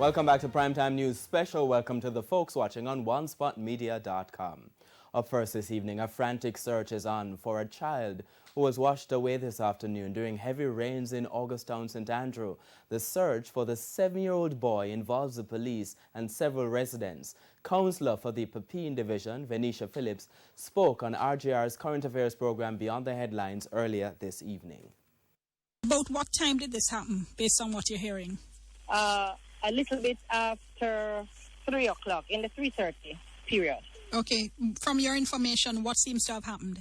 Welcome back to Primetime News Special. Welcome to the folks watching on OneSpotMedia.com. Up first this evening, a frantic search is on for a child who was washed away this afternoon during heavy rains in Augusttown, St. Andrew. The search for the 7-year-old boy involves the police and several residents. Councillor for the Pepin Division, Venetia Phillips, spoke on RGR's current affairs program Beyond the Headlines earlier this evening. About what time did this happen, based on what you're hearing? A little bit after 3 o'clock, in the 3:30 period. Okay, from your information, what seems to have happened?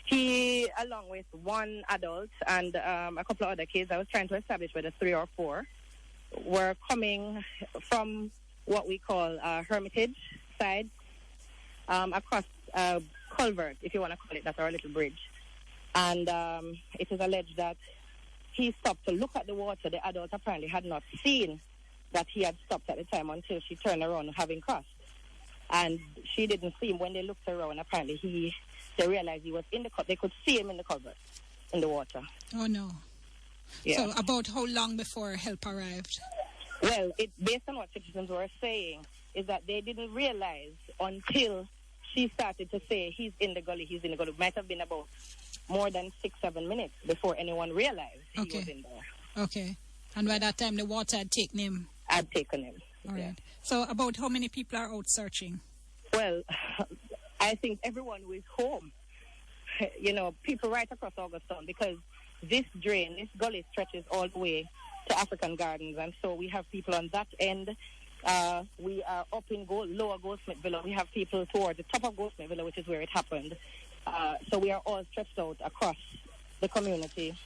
He, along with one adult and a couple of other kids, I was trying to establish whether 3 or 4, were coming from what we call Hermitage side, across culvert, if you want to call it that, or a little bridge. And it is alleged that he stopped to look at the water. The adult apparently had not seen that he had stopped at the time until she turned around having crossed. And she didn't see him. When they looked around, apparently they realized he was in the they could see him in the culvert, in the water. Oh, no. Yeah. So about how long before help arrived? Well, based on what citizens were saying, is that they didn't realize until she started to say, he's in the gully, he's in the gully. It might have been about more than 6-7 minutes before anyone realized he was in there. Okay. And by that time, the water had taken him? Had taken him. All right. So about how many people are out searching? Well, I think everyone who is home, you know, people right across Augusttown, because this drain, this gully stretches all the way to African Gardens, and so we have people on that end. We are up in Lower Goldsmith Villa. We have people towards the top of Goldsmith Villa, which is where it happened. So we are all stretched out across the community.